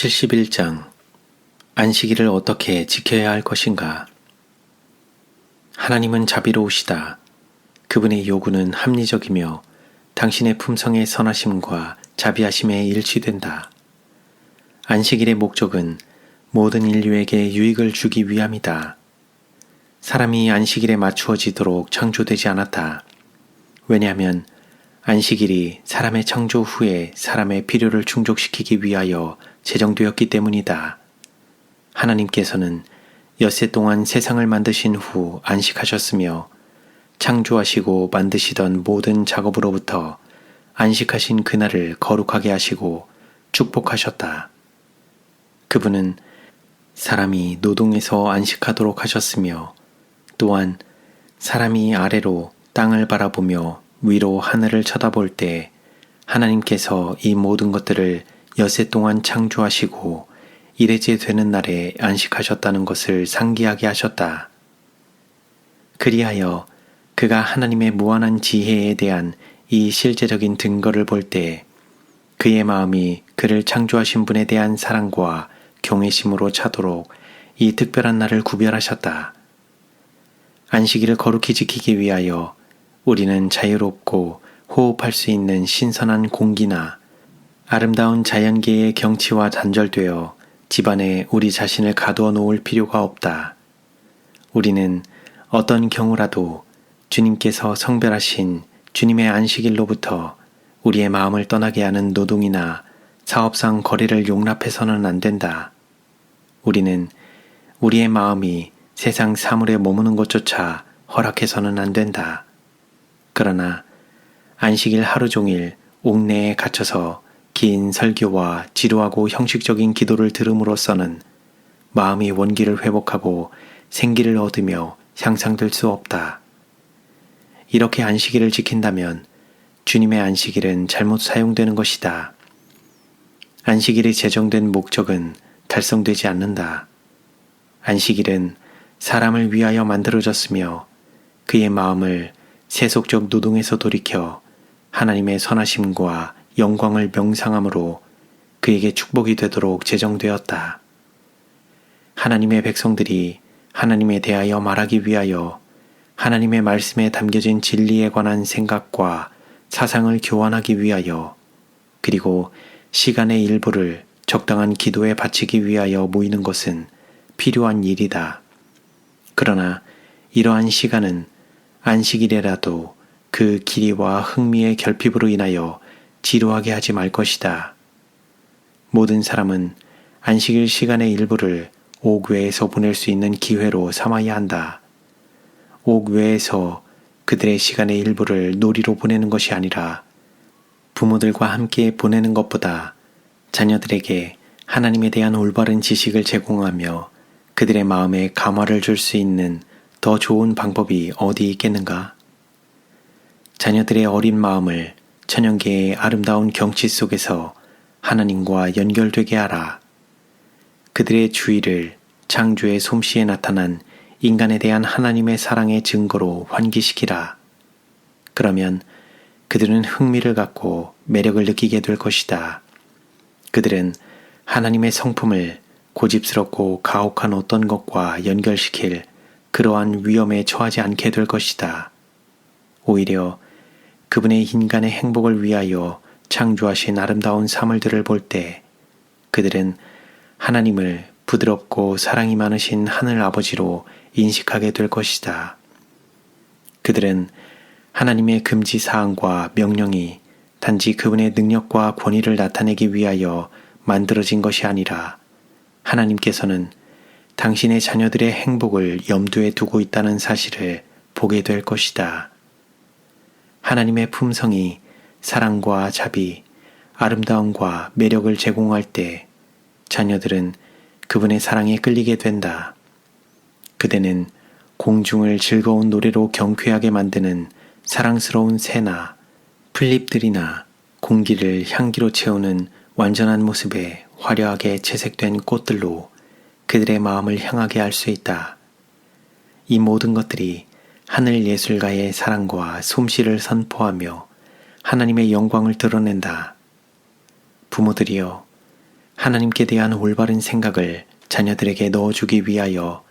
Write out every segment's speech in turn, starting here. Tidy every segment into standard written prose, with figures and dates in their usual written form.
71장 안식일을 어떻게 지켜야 할 것인가? 하나님은 자비로우시다. 그분의 요구는 합리적이며 당신의 품성의 선하심과 자비하심에 일치된다. 안식일의 목적은 모든 인류에게 유익을 주기 위함이다. 사람이 안식일에 맞추어지도록 창조되지 않았다. 왜냐하면 안식일이 사람의 창조 후에 사람의 필요를 충족시키기 위하여 제정되었기 때문이다. 하나님께서는 엿새 동안 세상을 만드신 후 안식하셨으며 창조하시고 만드시던 모든 작업으로부터 안식하신 그날을 거룩하게 하시고 축복하셨다. 그분은 사람이 노동에서 안식하도록 하셨으며 또한 사람이 아래로 땅을 바라보며 위로 하늘을 쳐다볼 때 하나님께서 이 모든 것들을 엿새 동안 창조하시고 일회째 되는 날에 안식하셨다는 것을 상기하게 하셨다. 그리하여 그가 하나님의 무한한 지혜에 대한 이 실제적인 증거를 볼 때 그의 마음이 그를 창조하신 분에 대한 사랑과 경외심으로 차도록 이 특별한 날을 구별하셨다. 안식일을 거룩히 지키기 위하여 우리는 자유롭고 호흡할 수 있는 신선한 공기나 아름다운 자연계의 경치와 단절되어 집안에 우리 자신을 가두어 놓을 필요가 없다. 우리는 어떤 경우라도 주님께서 성별하신 주님의 안식일로부터 우리의 마음을 떠나게 하는 노동이나 사업상 거래를 용납해서는 안 된다. 우리는 우리의 마음이 세상 사물에 머무는 것조차 허락해서는 안 된다. 그러나 안식일 하루 종일 옥내에 갇혀서 긴 설교와 지루하고 형식적인 기도를 들음으로써는 마음이 원기를 회복하고 생기를 얻으며 향상될 수 없다. 이렇게 안식일을 지킨다면 주님의 안식일은 잘못 사용되는 것이다. 안식일이 제정된 목적은 달성되지 않는다. 안식일은 사람을 위하여 만들어졌으며 그의 마음을 세속적 노동에서 돌이켜 하나님의 선하심과 영광을 명상함으로 그에게 축복이 되도록 제정되었다. 하나님의 백성들이 하나님에 대하여 말하기 위하여 하나님의 말씀에 담겨진 진리에 관한 생각과 사상을 교환하기 위하여 그리고 시간의 일부를 적당한 기도에 바치기 위하여 모이는 것은 필요한 일이다. 그러나 이러한 시간은 안식일에라도 그 길이와 흥미의 결핍으로 인하여 지루하게 하지 말 것이다. 모든 사람은 안식일 시간의 일부를 옥 외에서 보낼 수 있는 기회로 삼아야 한다. 옥 외에서 그들의 시간의 일부를 놀이로 보내는 것이 아니라 부모들과 함께 보내는 것보다 자녀들에게 하나님에 대한 올바른 지식을 제공하며 그들의 마음에 감화를 줄 수 있는 더 좋은 방법이 어디 있겠는가? 자녀들의 어린 마음을 천연계의 아름다운 경치 속에서 하나님과 연결되게 하라. 그들의 주의를 창조의 솜씨에 나타난 인간에 대한 하나님의 사랑의 증거로 환기시키라. 그러면 그들은 흥미를 갖고 매력을 느끼게 될 것이다. 그들은 하나님의 성품을 고집스럽고 가혹한 어떤 것과 연결시킬 그러한 위험에 처하지 않게 될 것이다. 오히려 그분의 인간의 행복을 위하여 창조하신 아름다운 사물들을 볼 때 그들은 하나님을 부드럽고 사랑이 많으신 하늘 아버지로 인식하게 될 것이다. 그들은 하나님의 금지 사항과 명령이 단지 그분의 능력과 권위를 나타내기 위하여 만들어진 것이 아니라 하나님께서는 당신의 자녀들의 행복을 염두에 두고 있다는 사실을 보게 될 것이다. 하나님의 품성이 사랑과 자비, 아름다움과 매력을 제공할 때 자녀들은 그분의 사랑에 끌리게 된다. 그대는 공중을 즐거운 노래로 경쾌하게 만드는 사랑스러운 새나 풀잎들이나 공기를 향기로 채우는 완전한 모습에 화려하게 채색된 꽃들로 그들의 마음을 향하게 할 수 있다. 이 모든 것들이 하늘 예술가의 사랑과 솜씨를 선포하며 하나님의 영광을 드러낸다. 부모들이여, 하나님께 대한 올바른 생각을 자녀들에게 넣어주기 위하여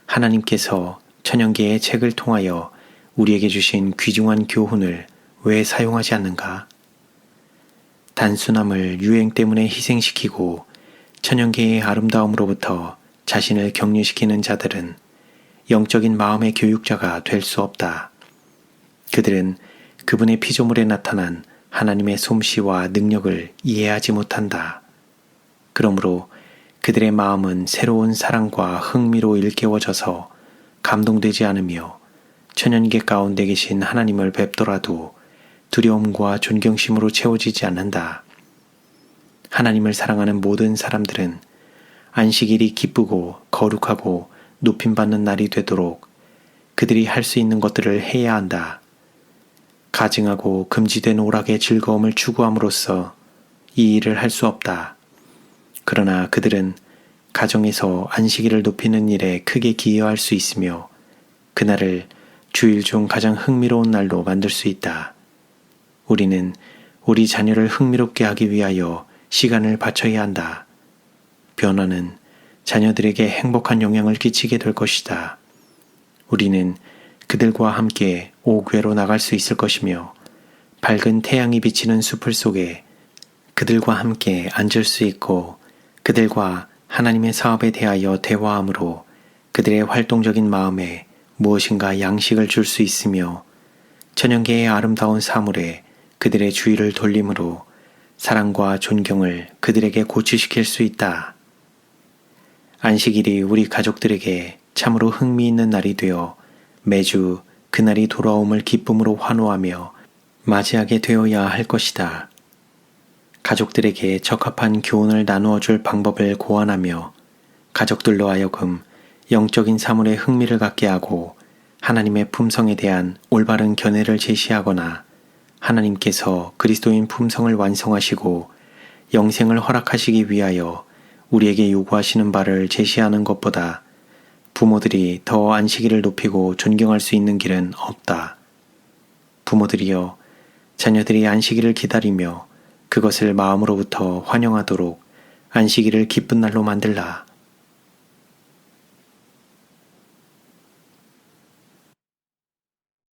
하나님께서 천연계의 책을 통하여 우리에게 주신 귀중한 교훈을 왜 사용하지 않는가? 단순함을 유행 때문에 희생시키고 천연계의 아름다움으로부터 자신을 격리시키는 자들은 영적인 마음의 교육자가 될 수 없다. 그들은 그분의 피조물에 나타난 하나님의 솜씨와 능력을 이해하지 못한다. 그러므로 그들의 마음은 새로운 사랑과 흥미로 일깨워져서 감동되지 않으며 천연계 가운데 계신 하나님을 뵙더라도 두려움과 존경심으로 채워지지 않는다. 하나님을 사랑하는 모든 사람들은 안식일이 기쁘고 거룩하고 높임받는 날이 되도록 그들이 할 수 있는 것들을 해야 한다. 가증하고 금지된 오락의 즐거움을 추구함으로써 이 일을 할 수 없다. 그러나 그들은 가정에서 안식일을 높이는 일에 크게 기여할 수 있으며 그날을 주일 중 가장 흥미로운 날로 만들 수 있다. 우리는 우리 자녀를 흥미롭게 하기 위하여 시간을 바쳐야 한다. 변화는 자녀들에게 행복한 영향을 끼치게 될 것이다. 우리는 그들과 함께 옥외로 나갈 수 있을 것이며 밝은 태양이 비치는 숲을 속에 그들과 함께 앉을 수 있고 그들과 하나님의 사업에 대하여 대화함으로 그들의 활동적인 마음에 무엇인가 양식을 줄 수 있으며 천연계의 아름다운 사물에 그들의 주의를 돌림으로 사랑과 존경을 그들에게 고취시킬 수 있다. 안식일이 우리 가족들에게 참으로 흥미있는 날이 되어 매주 그날이 돌아옴을 기쁨으로 환호하며 맞이하게 되어야 할 것이다. 가족들에게 적합한 교훈을 나누어 줄 방법을 고안하며 가족들로 하여금 영적인 사물에 흥미를 갖게 하고 하나님의 품성에 대한 올바른 견해를 제시하거나 하나님께서 그리스도인 품성을 완성하시고 영생을 허락하시기 위하여 우리에게 요구하시는 바를 제시하는 것보다 부모들이 더 안식일을 높이고 존경할 수 있는 길은 없다. 부모들이여, 자녀들이 안식일을 기다리며 그것을 마음으로부터 환영하도록 안식일을 기쁜 날로 만들라.